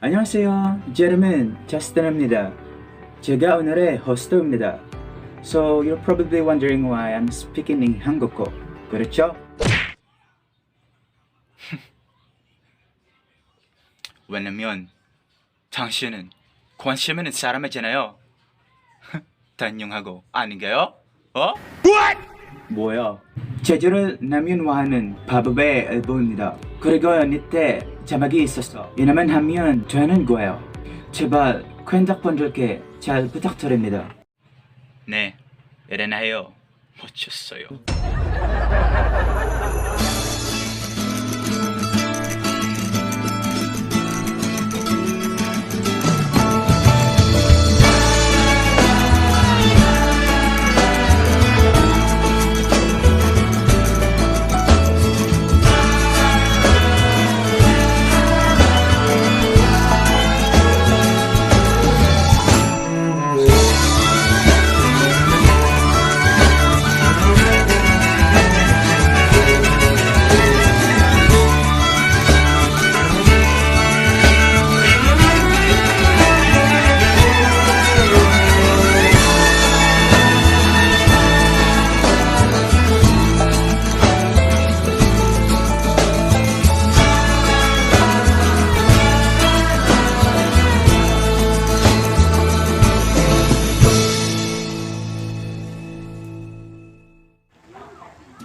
안녕하세요. 여러분, Jocelyn입니다. 제가 오늘의 호스트입니다. So you're probably wondering why I'm speaking in 한국어. 그렇죠? 왜냐면 당신은 관심 있는 사람이잖아요. 단용하고 아닌가요? What? 뭐야? 제주를 남용하는 방법의 일부입니다. 그리고 밑에 자막이 있었어. 이나만 하면 되는 거예요. 제발 팬분들께 잘 부탁드립니다. 네, 이래나요. 멋졌어요.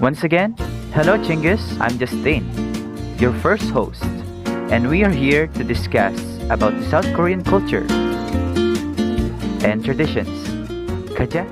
Once again, hello Chinggis, I'm Justin, your first host, and we are here to discuss about the South Korean culture and traditions. 가자!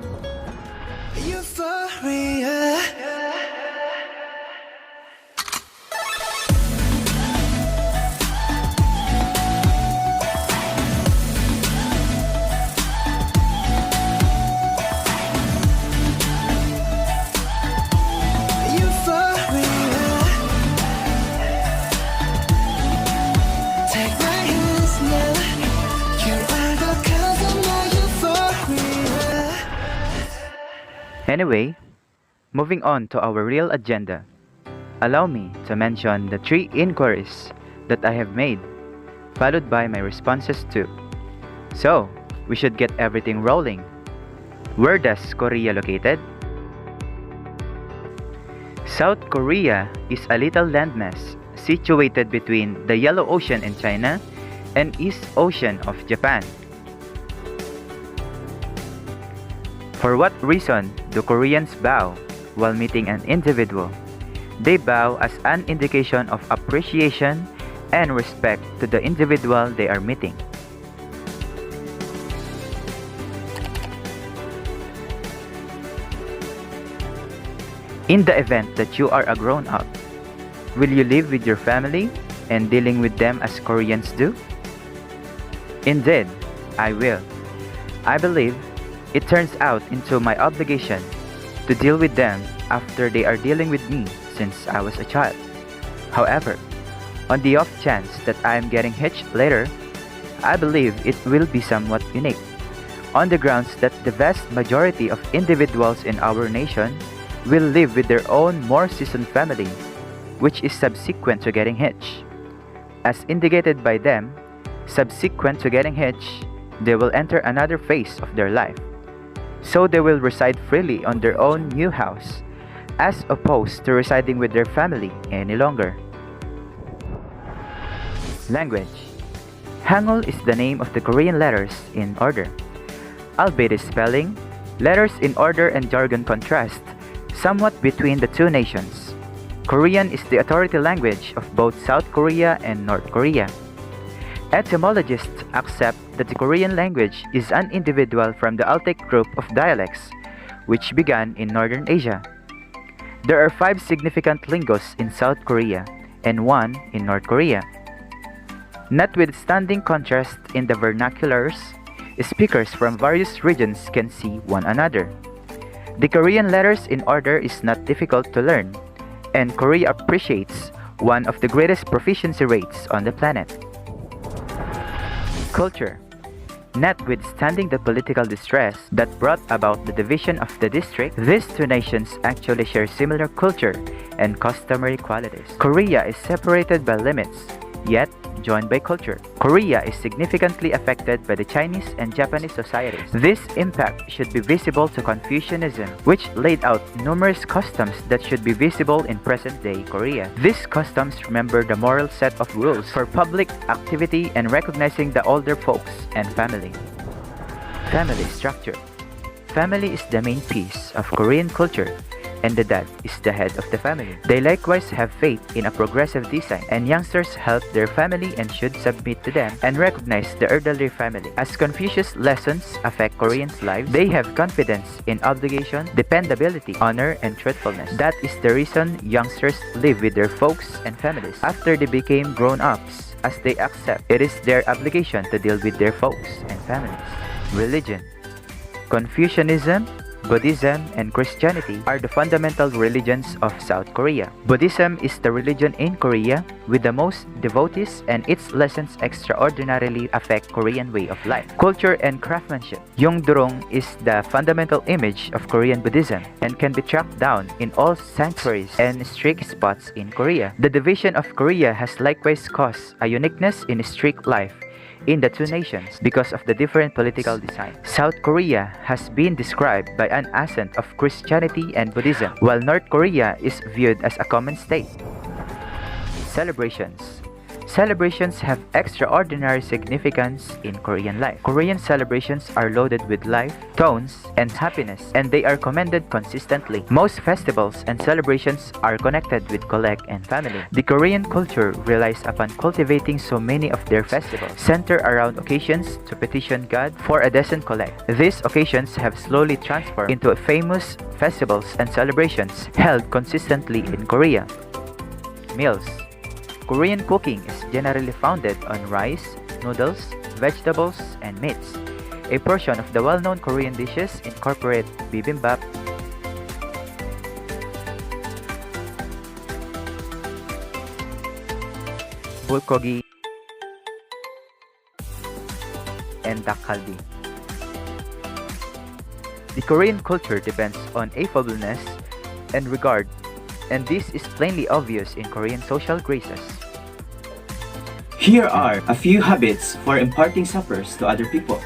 Anyway, moving on to our real agenda, allow me to mention the 3 inquiries that I have made, followed by my responses too. So, we should get everything rolling. Where does Korea located? South Korea is a little landmass situated between the Yellow Ocean in China and East Ocean of Japan. For what reason do Koreans bow while meeting an individual? They bow as an indication of appreciation and respect to the individual they are meeting. In the event that you are a grown-up, will you live with your family and dealing with them as Koreans do? Indeed, I will. I believe it turns out into my obligation to deal with them after they are dealing with me since I was a child. However, on the off chance that I am getting hitched later, I believe it will be somewhat unique, on the grounds that the vast majority of individuals in our nation will live with their own more seasoned family, which is subsequent to getting hitched. As indicated by them, subsequent to getting hitched, they will enter another phase of their life. So they will reside freely on their own new house, as opposed to residing with their family any longer. Language. Hangul is the name of the Korean letters in order. Albeit its spelling, letters in order and jargon contrast somewhat between the two nations. Korean is the authority language of both South Korea and North Korea. Etymologists accept that the Korean language is an individual from the Altic group of dialects, which began in Northern Asia. There are 5 significant lingos in South Korea and 1 in North Korea. Notwithstanding contrast in the vernaculars, speakers from various regions can see one another. The Korean letters in order is not difficult to learn, and Korea appreciates one of the greatest proficiency rates on the planet. Culture. Notwithstanding the political distress that brought about the division of the district, these two nations actually share similar culture and customary qualities. Korea is separated by limits yet joined by culture. Korea is significantly affected by the Chinese and Japanese societies. This impact should be visible to Confucianism, which laid out numerous customs that should be visible in present-day Korea. These customs remember the moral set of rules for public activity and recognizing the older folks and family. Family structure. Family is the main piece of Korean culture, and the dad is the head of the family. They likewise have faith in a progressive design, and youngsters help their family and should submit to them and recognize the elderly family. As Confucius lessons affect Koreans' lives, they have confidence in obligation, dependability, honor, and truthfulness. That is the reason youngsters live with their folks and families after they became grown-ups, as they accept it is their obligation to deal with their folks and families. Religion. Confucianism, Buddhism, and Christianity are the fundamental religions of South Korea. Buddhism is the religion in Korea with the most devotees, and its lessons extraordinarily affect Korean way of life. Culture and craftsmanship. Yeongdorong is the fundamental image of Korean Buddhism and can be tracked down in all sanctuaries and strict spots in Korea. The division of Korea has likewise caused a uniqueness in strict life in the two nations because of the different political design. South Korea has been described by an ascent of Christianity and Buddhism, while North Korea is viewed as a common state. Celebrations. Celebrations have extraordinary significance in Korean life. Korean celebrations are loaded with life, tones, and happiness, and they are commended consistently. Most festivals and celebrations are connected with collect and family. The Korean culture relies upon cultivating so many of their festivals, center around occasions to petition God for a decent collect. These occasions have slowly transformed into famous festivals and celebrations held consistently in Korea. Meals. Korean cooking is generally founded on rice, noodles, vegetables, and meats. A portion of the well-known Korean dishes incorporate bibimbap, bulgogi, and dak galbi. The Korean culture depends on affableness and regard, and this is plainly obvious in Korean social graces. Here are a few habits for imparting suppers to other people.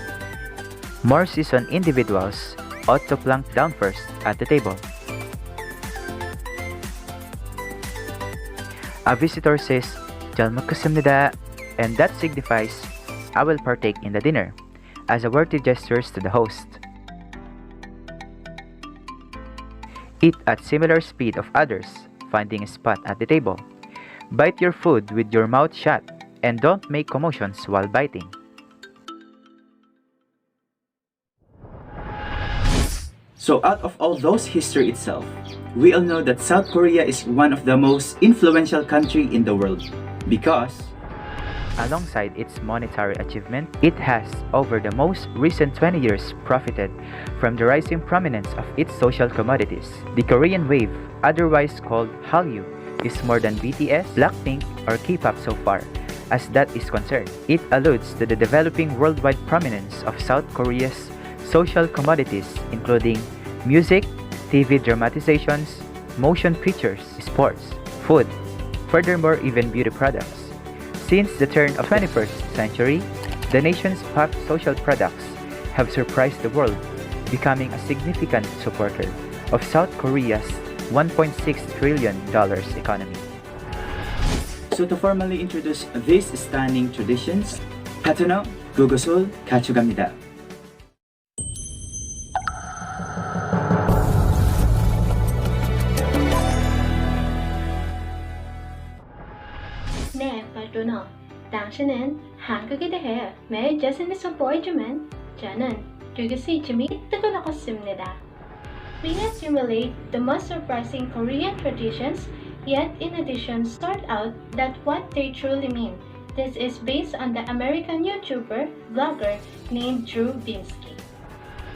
More seasoned individuals ought to plunk down first at the table. A visitor says, "잘 먹겠습니다," and that signifies, "I will partake in the dinner," as a worthy gestures to the host. Eat at similar speed of others, finding a spot at the table. Bite your food with your mouth shut, and don't make commotions while biting. So out of all those history itself, we all know that South Korea is one of the most influential country in the world because alongside its monetary achievement, it has, over the most recent 20 years, profited from the rising prominence of its social commodities. The Korean wave, otherwise called Hallyu, is more than BTS, Blackpink, or K-pop so far as that is concerned. It alludes to the developing worldwide prominence of South Korea's social commodities, including music, TV dramatizations, motion pictures, sports, food, furthermore even beauty products. Since the turn of the 21st century, the nation's pop social products have surprised the world, becoming a significant supporter of South Korea's $1.6 trillion economy. So to formally introduce these stunning traditions, 파트너 구구술 가져갑니다. 네, 파트너. 당신은 한국에 대해 매일 자신에서 보여주면 저는 TEDxISU 뜨거웠습니다. We assimilate the most surprising Korean traditions, yet in addition sort out that what they truly mean. This is based on the American YouTuber, vlogger named Drew Binsky.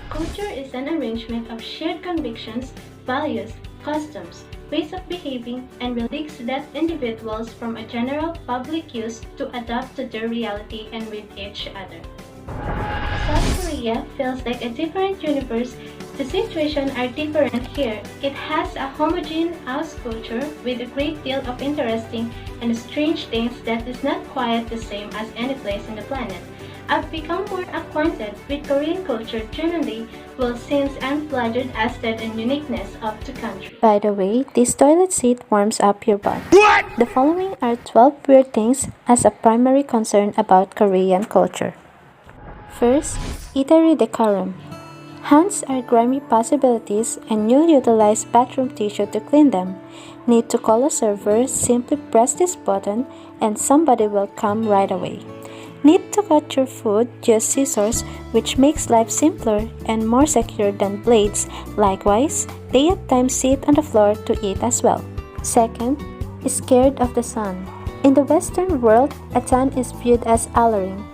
Culture is an arrangement of shared convictions, values, customs, ways of behaving, and beliefs that individuals from a general public use to adapt to their reality and with each other. South Korea feels like a different universe The situations are different here. It has a homogeneous culture with a great deal of interesting and strange things that is not quite the same as any place on the planet. I've become more acquainted with Korean culture generally, well since I'm flattered as to the uniqueness of the country. By the way, this toilet seat warms up your butt. The following are 12 weird things as a primary concern about Korean culture. First, eatery decorum. Hands are grimy possibilities and you'll utilize bathroom tissue to clean them. Need to call a server, simply press this button and somebody will come right away. Need to cut your food, use scissors, which makes life simpler and more secure than blades. Likewise, they at times sit on the floor to eat as well. Second, scared of the sun. In the Western world, a tan is viewed as alluring.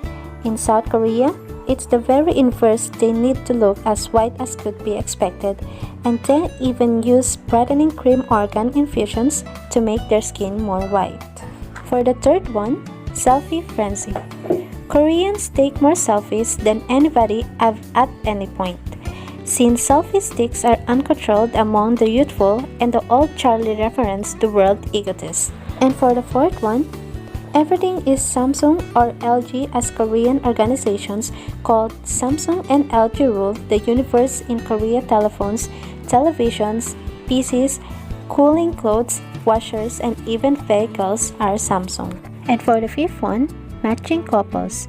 In South Korea, it's the very inverse. They need to look as white as could be expected, and they even use brightening cream organ infusions to make their skin more white. For the third one, selfie frenzy. Koreans take more selfies than anybody at any point. Since selfie sticks are uncontrolled among the youthful and the old Charlie reference to world egotists. And for the fourth one, everything is Samsung or LG as Korean organizations called Samsung and LG rule the universe in Korea. Telephones, televisions, PCs, cooling clothes, washers, and even vehicles are Samsung. And for the fifth one, matching couples.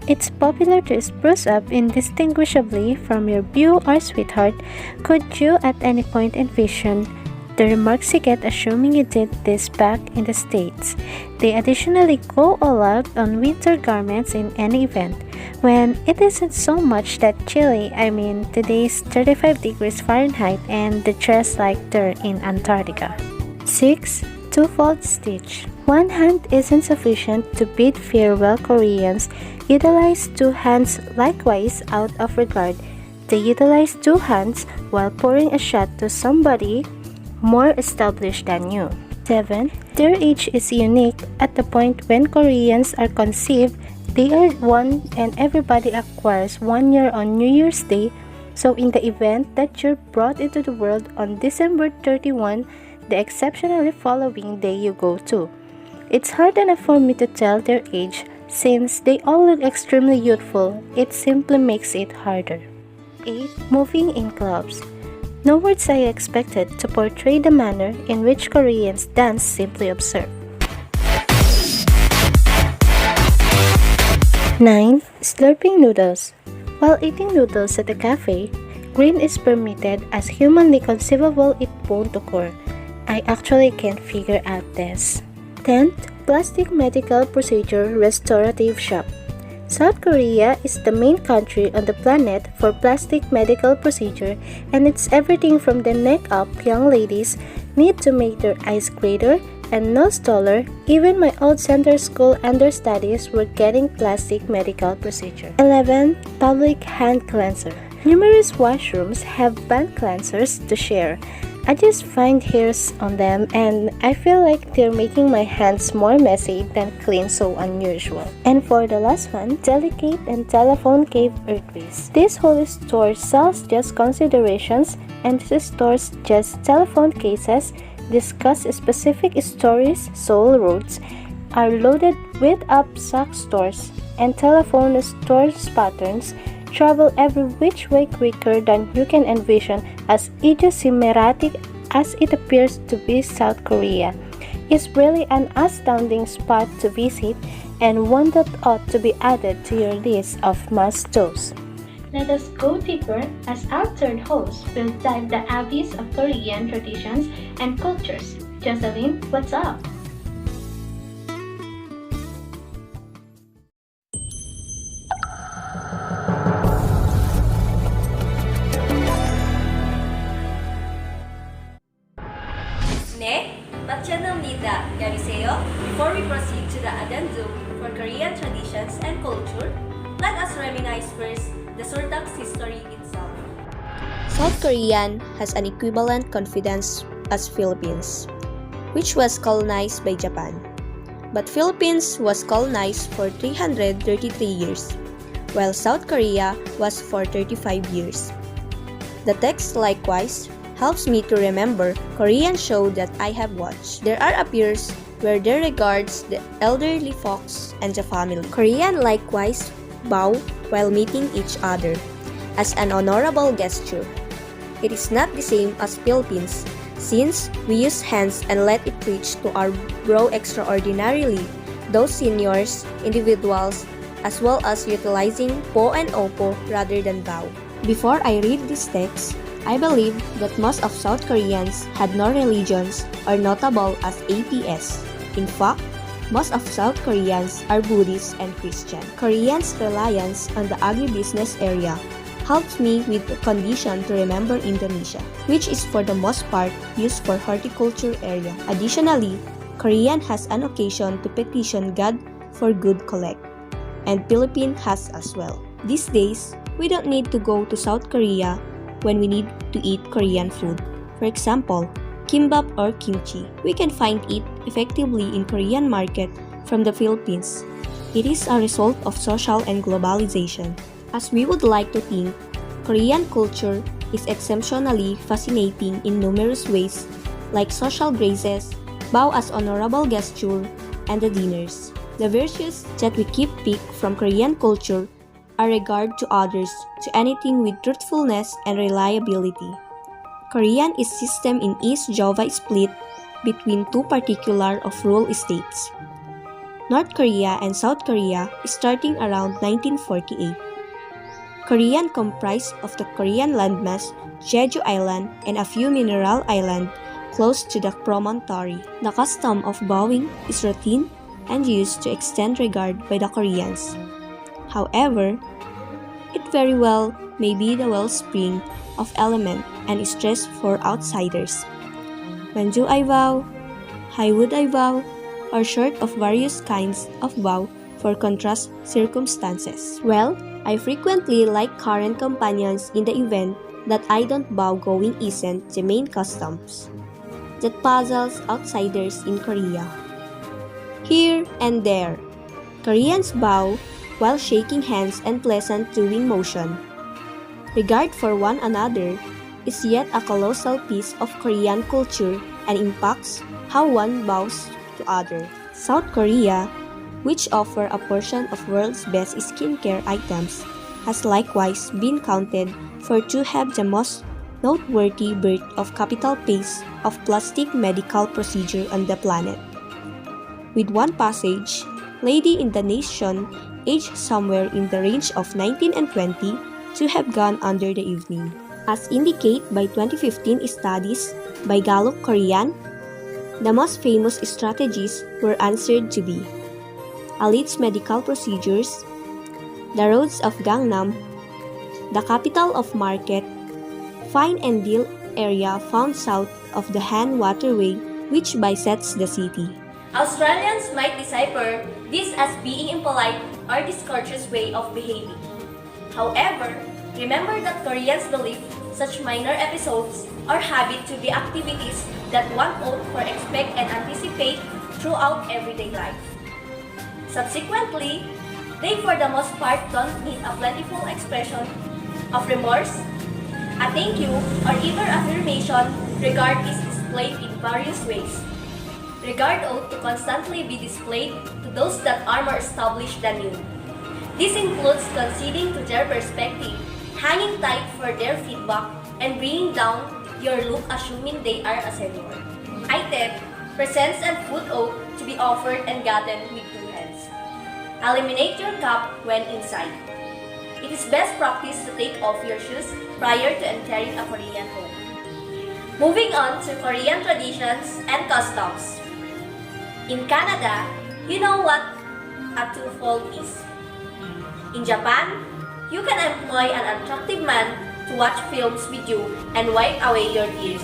It's popular to spruce up indistinguishably from your beau or sweetheart. Could you at any point envision the remarks you get assuming you did this back in the States? They additionally go all out on winter garments in any event, when it isn't so much that chilly. Today's 35 degrees Fahrenheit and the dress like they're in Antarctica. 6. Two-fold stitch. One hand isn't sufficient to bid farewell. Koreans utilize two hands. Likewise, out of regard, they utilize two hands while pouring a shot to somebody more established than you. 7. Their age is unique at the point when Koreans are conceived. They are one and everybody acquires 1 year on New Year's Day. So in the event that you're brought into the world on December 31, the exceptionally following day you go to. It's hard enough for me to tell their age since they all look extremely youthful. It simply makes it harder. 8. Moving in clubs. No words I expected to portray the manner in which Koreans dance. Simply observe. 9. Slurping noodles. While eating noodles at a cafe, grin is permitted as humanly conceivable. It won't occur. I actually can't figure out this. 10th, plastic medical procedure restorative shop. South Korea is the main country on the planet for plastic medical procedure, and it's everything from the neck up. Young ladies need to make their eyes greater and nose taller. Even my old center school understudies were getting plastic medical procedure. 11. Public hand cleanser. Numerous washrooms have band cleansers to share. I just find hairs on them and I feel like they're making my hands more messy than clean. So unusual. And for the last one, delicate and telephone cave earthways. This whole store sells just considerations and this stores just telephone cases, discuss specific stories. Seoul roads are loaded with up-sock stores and telephone stores patterns. Travel every which way quicker than you can envision. As idiosyncratic as it appears to be, South Korea is really an astounding spot to visit and one that ought to be added to your list of must-dos. Let us go deeper as our third host will dive the abyss of Korean traditions and cultures. Jocelyn, what's up? 네, 마찬가지입니다. 여기세요. Before we proceed to the addendum for Korean traditions and culture, let us reminisce first the Surtak's history itself. South Korean has an equivalent confidence as Philippines, which was colonized by Japan. But Philippines was colonized for 333 years, while South Korea was for 35 years. The text likewise helps me to remember Korean show that I have watched. There are appears where there regards the elderly folks and the family. Korean likewise bow while meeting each other as an honorable gesture. It is not the same as Philippines, since we use hands and let it reach to our brow extraordinarily, those seniors, individuals, as well as utilizing po and opo rather than bow. Before I read this text, I believe that most of South Koreans had no religions or notable as atheists. In fact, most of South Koreans are Buddhist and Christian. Koreans' reliance on the agribusiness area helps me with the condition to remember Indonesia, which is for the most part used for horticulture area. Additionally, Korean has an occasion to petition God for good collect, and Philippines has as well. These days, we don't need to go to South Korea when we need to eat Korean food. For example, kimbap or kimchi. We can find it effectively in Korean market from the Philippines. It is a result of social and globalization. As we would like to think, Korean culture is exceptionally fascinating in numerous ways, like social graces, bow as honorable gesture, and the dinners. The virtues that we keep pick from Korean culture are regard to others, to anything with truthfulness and reliability. Korean is system in East Java split between two particular of rule states, North Korea and South Korea, starting around 1948. Korean comprised of the Korean landmass, Jeju Island, and a few mineral islands close to the promontory. The custom of bowing is routine and used to extend regard by the Koreans. However, it very well may be the wellspring of element and stress for outsiders. When do I vow? How would I vow? Or short of various kinds of vow for contrast circumstances. Well, I frequently like current companions in the event that I don't bow going isn't the main customs that puzzles outsiders in Korea. Here and there, Koreans bow while shaking hands and pleasant doing motion. Regard for one another is yet a colossal piece of Korean culture and impacts how one bows to other. South Korea, which offer a portion of world's best skincare items, has likewise been counted for to have the most noteworthy birth of capital pace of plastic medical procedure on the planet. With one passage, lady in the nation aged somewhere in the range of 19 and 20 to have gone under the evening. As indicated by 2015 studies by Gallup Korean, the most famous strategies were answered to be Alleged medical procedures, the roads of Gangnam, the capital of market, fine and deal area found south of the Han waterway which bisects the city. Australians might decipher this as being impolite or discourteous way of behaving. However, remember that Koreans believe such minor episodes or habit to be activities that one ought to expect and anticipate throughout everyday life. Subsequently, they for the most part don't need a plentiful expression of remorse, a thank you, or either affirmation. Regard is displayed in various ways. Regard ought to constantly be displayed to those that are more established than you. This includes conceding to their perspective, hanging tight for their feedback, and bringing down your look assuming they are a senior. Item, presents and food ought to be offered and gotten with two hands. Eliminate your cap when inside. It is best practice to take off your shoes prior to entering a Korean home. Moving on to Korean traditions and customs. In Canada, you know what a two-fold is. In Japan, you can employ an attractive man to watch films with you and wipe away your tears.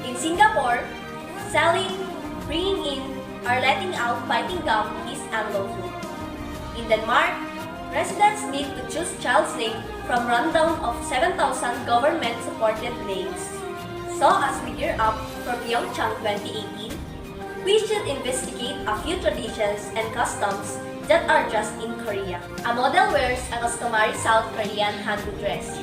In Singapore, selling, bringing in, or letting out biting gum is unlawful. In Denmark, residents need to choose child's name from rundown of 7,000 government-supported names. So as we gear up for Pyeongchang 2018, we should investigate a few traditions and customs that are just in Korea. A model wears a customary South Korean hanbok dress.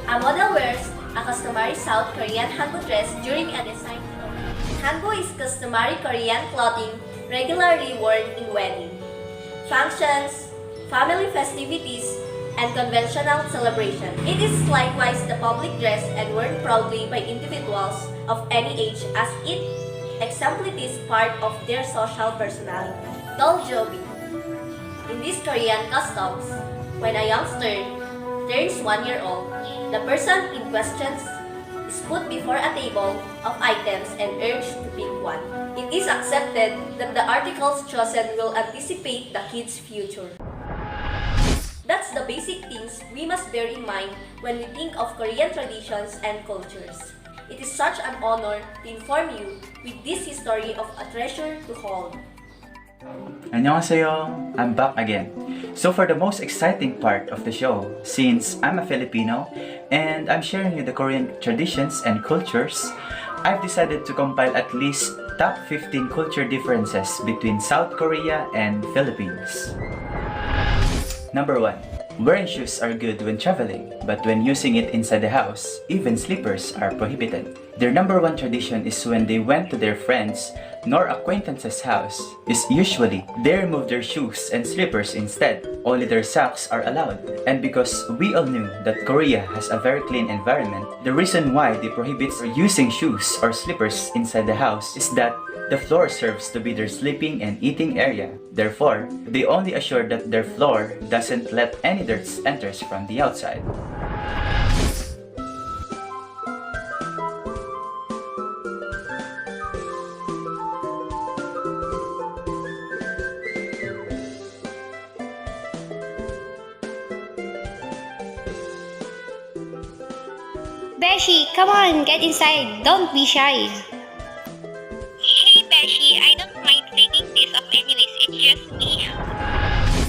A model wears a customary South Korean hanbok dress during a design show. Hanbok is customary Korean clothing regularly worn in wedding, functions, family festivities, and conventional celebration. It is likewise the public dress and worn proudly by individuals of any age as it exemplifies part of their social personality. Doljobi. In these Korean customs, when a youngster turns 1 year old, the person in question is put before a table of items and urged to pick one. It is accepted that the articles chosen will anticipate the kid's future. That's the basic things we must bear in mind when we think of Korean traditions and cultures. It is such an honor to inform you with this history of a treasure to hold. Annyeonghaseyo, I'm back again. So for the most exciting part of the show, since I'm a Filipino and I'm sharing you the Korean traditions and cultures, I've decided to compile at least top 15 culture differences between South Korea and Philippines. Number 1. Wearing shoes are good when traveling, but when using it inside the house, even slippers are prohibited. Their number 1 tradition is when they went to their friends nor acquaintances' house is usually they remove their shoes and slippers instead. Only their socks are allowed. And because we all knew that Korea has a very clean environment, the reason why they prohibit using shoes or slippers inside the house is that the floor serves to be their sleeping and eating area. Therefore, they only assure that their floor doesn't let any dirt enters from the outside. Beshi, come on, get inside. Don't be shy. Hey Beshi, I don't mind taking this off anyways, it's just me.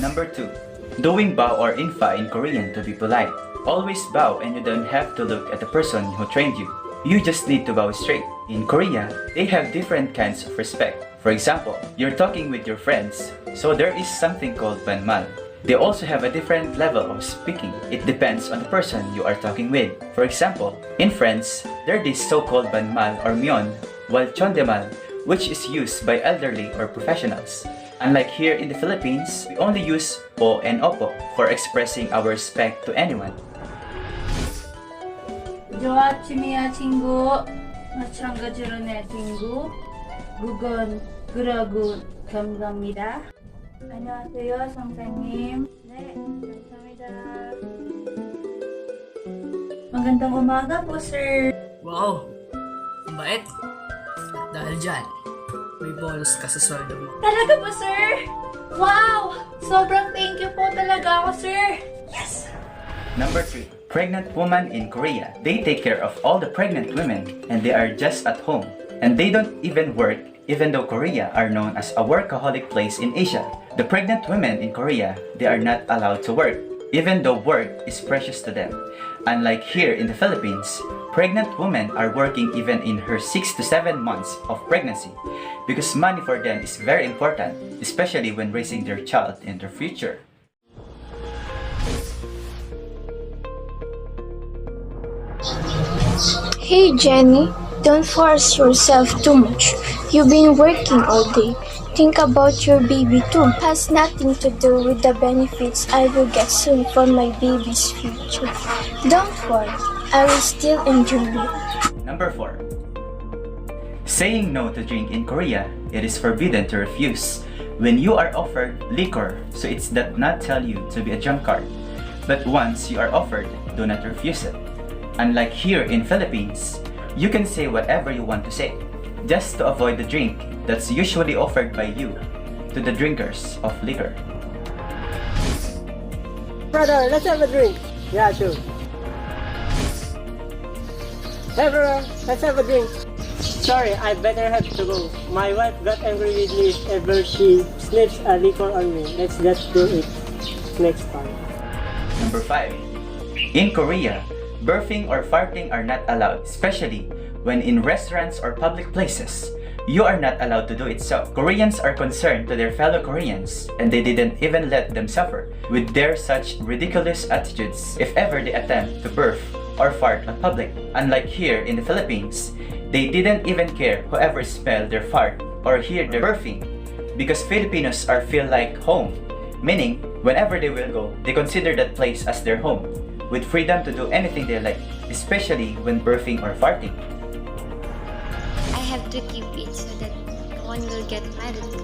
Number 2. Doing bow or infa in Korean to be polite. Always bow and you don't have to look at the person who trained you. You just need to bow straight. In Korea, they have different kinds of respect. For example, you're talking with your friends, so there is something called banmal. They also have a different level of speaking. It depends on the person you are talking with. For example, in friends, there is so-called banmal or myon, while chondemal, which is used by elderly or professionals. Unlike here in the Philippines, we only use po and opo for expressing our respect to anyone. 좋아, 취미야 친구. 마찬가지로 내 친구. 그건 그러고 감사합니다. 안녕하세요, 선생님. 네, 감사합니다. Magandang umaga po, sir. Wow! Ang bait! Dahil dyan, may bonus ka sa sweldo mo. Talaga po, sir? Wow! Sobrang thank you po talaga ako, sir. Yes! Number 3. Pregnant women in Korea. They take care of all the pregnant women and they are just at home. And they don't even work, even though Korea are known as a workaholic place in Asia. The pregnant women in Korea, they are not allowed to work, even though work is precious to them. Unlike here in the Philippines, pregnant women are working even in her 6 to 7 months of pregnancy because money for them is very important, especially when raising their child in the future. Hey Jenny, don't force yourself too much. You've been working all day. Think about your baby too. Has nothing to do with the benefits I will get soon for my baby's future. Don't worry, I will still enjoy it. Number 4. Saying no to drink in Korea, it is forbidden to refuse. When you are offered liquor, so it does not tell you to be a drunkard. But once you are offered, do not refuse it. Unlike here in Philippines, you can say whatever you want to say, just to avoid the drink that's usually offered by you to the drinkers of liquor. Brother, let's have a drink. Yeah, sure. Hey brother, let's have a drink. Sorry, I better have to go. My wife got angry with me if ever she sniffs a liquor on me. Let's just do it next time. Number 5. In Korea, burping or farting are not allowed, especially when in restaurants or public places. You are not allowed to do it so. Koreans are concerned to their fellow Koreans and they didn't even let them suffer with their such ridiculous attitudes if ever they attempt to burp or fart on public. Unlike here in the Philippines, they didn't even care whoever smelled their fart or hear their burping, because Filipinos are feel like home, meaning whenever they will go, they consider that place as their home, with freedom to do anything they like, especially when burping or farting. I have to keep it so that no one will get mad at me.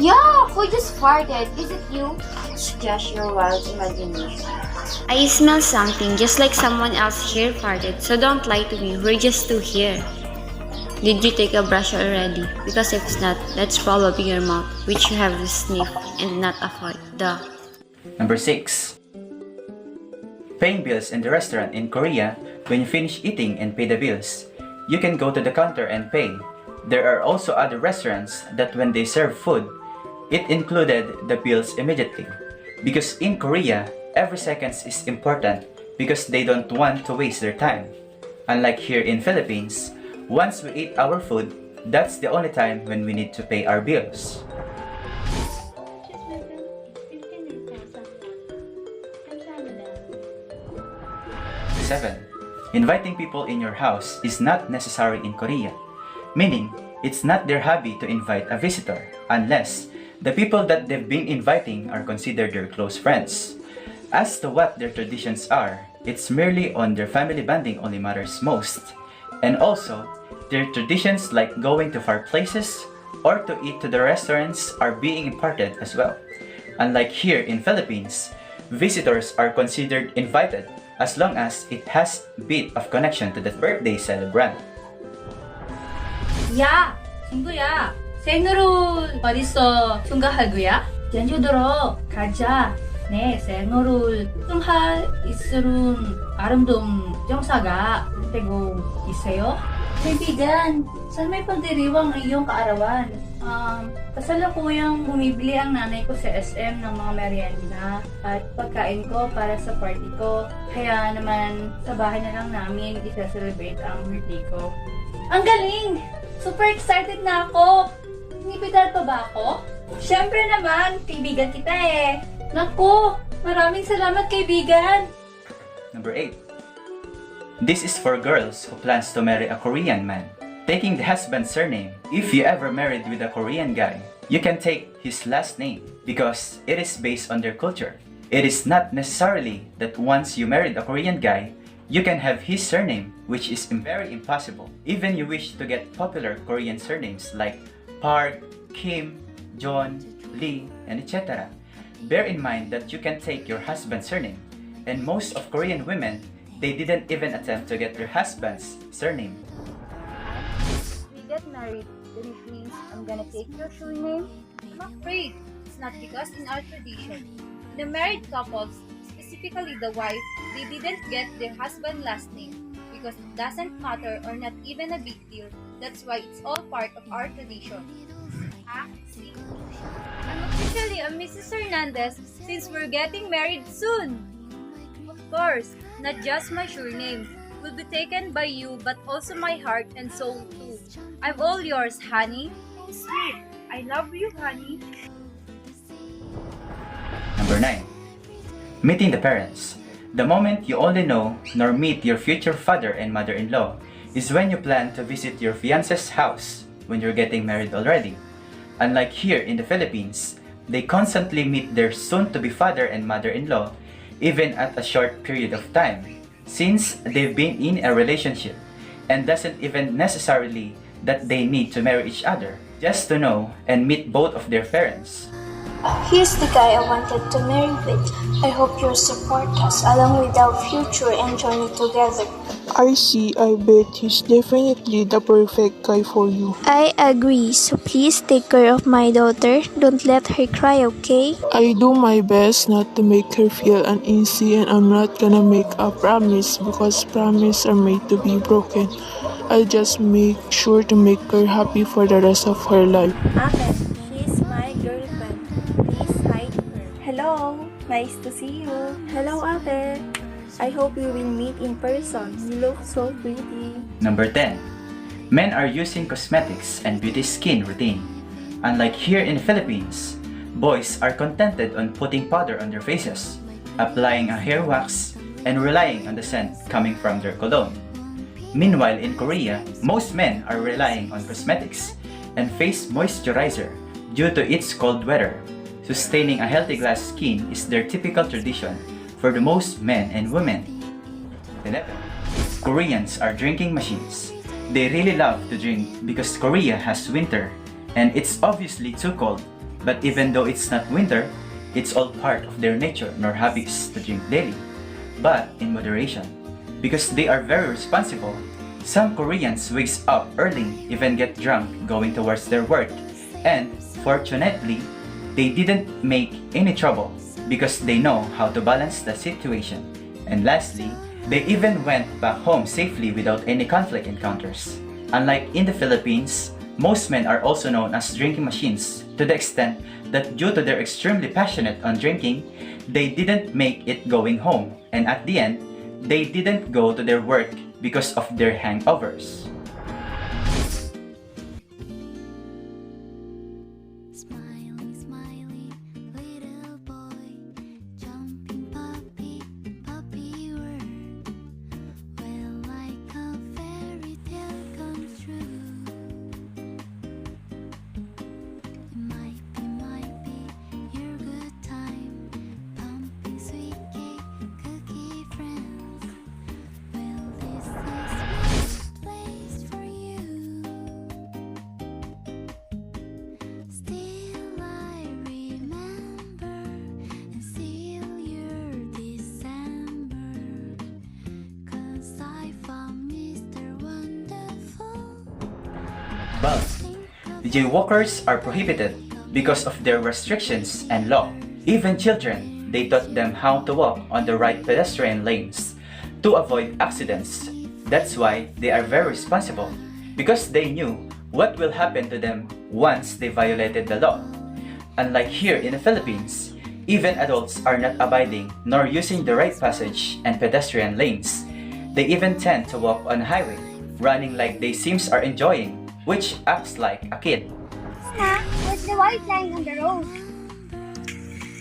Yo, who just farted? Is it you? It's just your wild imagination. I smell something just like someone else here farted, so don't lie to me. We're just two here. Did you take a brush already? Because if not, that's probably your mouth, which you have to sniff and not avoid. Duh. Number 6. Paying bills in the restaurant in Korea. When you finish eating and pay the bills, you can go to the counter and pay. There are also other restaurants that when they serve food, it included the bills immediately. Because in Korea, every second is important because they don't want to waste their time. Unlike here in Philippines, once we eat our food, that's the only time when we need to pay our bills. 7. Inviting people in your house is not necessary in Korea, meaning it's not their hobby to invite a visitor unless the people that they've been inviting are considered their close friends. As to what their traditions are, it's merely on their family bonding only matters most. And also, their traditions like going to far places or to eat to the restaurants are being imparted as well. Unlike here in Philippines, visitors are considered invited as long as it has a bit of connection to the birthday celebrant. 야, 친구야. 생일을 어디서 축하할 거야? 제주도로 가자. 네, 생일을 축하할 있으른 아름다운 정사가 되고 있어요. Kaibigan, saan may pagdiriwang ang iyong kaarawan? Kasalukuyang bumibili ang nanay ko sa SM ng mga merienda at pagkain ko para sa party ko. Kaya naman, sa bahay na lang namin isa-celebrate ang birthday ko. Ang galing! Super excited na ako! Inibigay pa ba ako? Siyempre naman, kaibigan kita eh. Naku, maraming salamat kaibigan! Number 8. This is for girls who plans to marry a Korean man. Taking the husband's surname. If you ever married with a Korean guy, you can take his last name because it is based on their culture. It is not necessarily that once you married a Korean guy, you can have his surname, which is very impossible. Even you wish to get popular Korean surnames like Park, Kim, John, Lee, and etc. Bear in mind that you can take your husband's surname, and most of Korean women, they didn't even attempt to get their husband's surname. We get married, then it means I'm gonna take your surname? I'm afraid. It's not because in our tradition, the married couples, specifically the wife, they didn't get their husband's last name because it doesn't matter or not even a big deal. That's why it's all part of our tradition. See? I'm officially a Mrs. Hernandez since we're getting married soon. Of course, not just my surname will be taken by you but also my heart and soul too. I'm all yours, honey. Oh, sweet. I love you, honey. Number 9. Meeting the parents. The moment you only know nor meet your future father and mother-in-law is when you plan to visit your fiance's house when you're getting married already. Unlike here in the Philippines, they constantly meet their soon-to-be father and mother-in-law even at a short period of time, since they've been in a relationship and doesn't even necessarily that they need to marry each other, just to know and meet both of their parents. He's the guy I wanted to marry with. I hope you'll support us along with our future and journey together. I see. I bet he's definitely the perfect guy for you. I agree, so please take care of my daughter. Don't let her cry, okay? I do my best not to make her feel uneasy, and I'm not gonna make a promise because promises are made to be broken. I'll just make sure to make her happy for the rest of her life. Ate, she's my girlfriend. Please hi to her. Hello, nice to see you. Hello, Ate. I hope we will meet in person. You look so pretty. Number 10. Men are using cosmetics and beauty skin routine. Unlike here in the Philippines, boys are contented on putting powder on their faces, applying a hair wax, and relying on the scent coming from their cologne. Meanwhile, in Korea, most men are relying on cosmetics and face moisturizer due to its cold weather. Sustaining a healthy glass skin is their typical tradition for the most men and women. 11. Koreans are drinking machines. They really love to drink because Korea has winter and it's obviously too cold, but even though it's not winter, it's all part of their nature nor habits to drink daily, but in moderation. Because they are very responsible, some Koreans wakes up early, even get drunk going towards their work, and fortunately, they didn't make any trouble because they know how to balance the situation. And lastly, they even went back home safely without any conflict encounters. Unlike in the Philippines, most men are also known as drinking machines to the extent that due to their extremely passionate on drinking, they didn't make it going home, and at the end, they didn't go to their work because of their hangovers. But the jaywalkers are prohibited because of their restrictions and law. Even children, they taught them how to walk on the right pedestrian lanes to avoid accidents. That's why they are very responsible, because they knew what will happen to them once they violated the law. Unlike here in the Philippines, even adults are not abiding nor using the right passage and pedestrian lanes. They even tend to walk on the highway, running like they seems are enjoying, which acts like a kid. What's the white line on the road?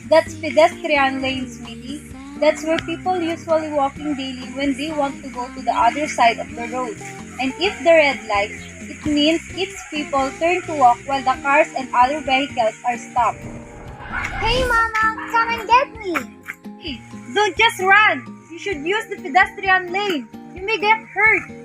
That's pedestrian lane, sweetie. That's where people usually walking daily when they want to go to the other side of the road. And if the red light, it means its people turn to walk while the cars and other vehicles are stopped. Hey Mama, come and get me! Hey, don't just run! You should use the pedestrian lane. You may get hurt.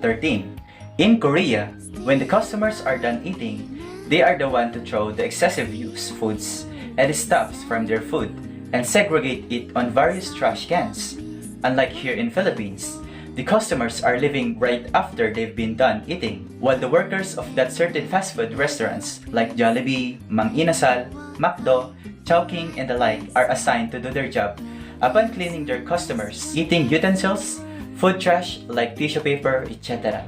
13. In Korea, when the customers are done eating, they are the one to throw the excessive use foods and stuffs from their food and segregate it on various trash cans. Unlike here in Philippines, the customers are leaving right after they've been done eating, while the workers of that certain fast food restaurants like Jollibee, Mang Inasal, McDo, Chowking, and the like are assigned to do their job upon cleaning their customers' eating utensils, food trash like tissue paper, etc.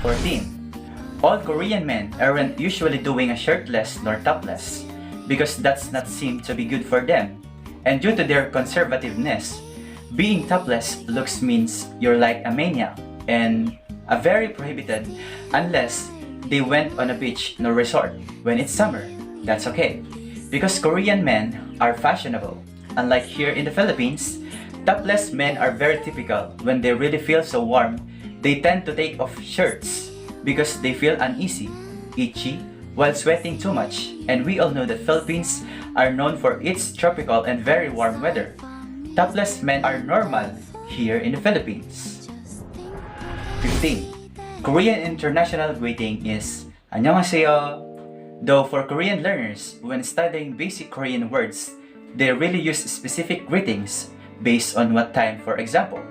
14. All Korean men aren't usually doing a shirtless nor topless because that's not seem to be good for them. And due to their conservativeness, being topless looks means you're like a maniac and a very prohibited unless they went on a beach nor resort when it's summer. That's okay because Korean men are fashionable. Unlike here in the Philippines, topless men are very typical. When they really feel so warm, they tend to take off shirts because they feel uneasy, itchy, while sweating too much. And we all know that Philippines are known for its tropical and very warm weather. Topless men are normal here in the Philippines. 15. Korean international greeting is 안녕하세요. Though for Korean learners, when studying basic Korean words, they really use specific greetings based on what time. For example,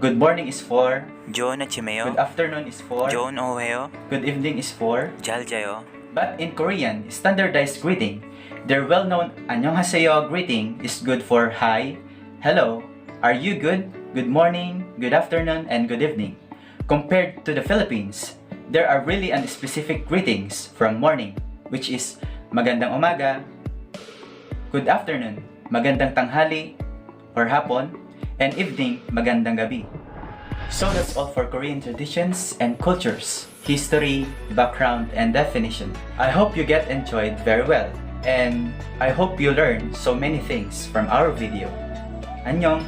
good morning is for 좋은 아침에요. good afternoon is for 좋은 오후에요. good evening is for 잘 자요. But in Korean, standardized greeting, their well-known 안녕하세요 greeting is good for hi, hello, are you good, good morning, good afternoon, and good evening. Compared to the Philippines, there are really unspecific greetings from morning, which is magandang umaga, good afternoon, magandang tanghali or hapon, and evening, magandang gabi. So that's all for Korean traditions and cultures, history, background, and definition. I hope you get enjoyed very well, and I hope you learn so many things from our video. Annyeong!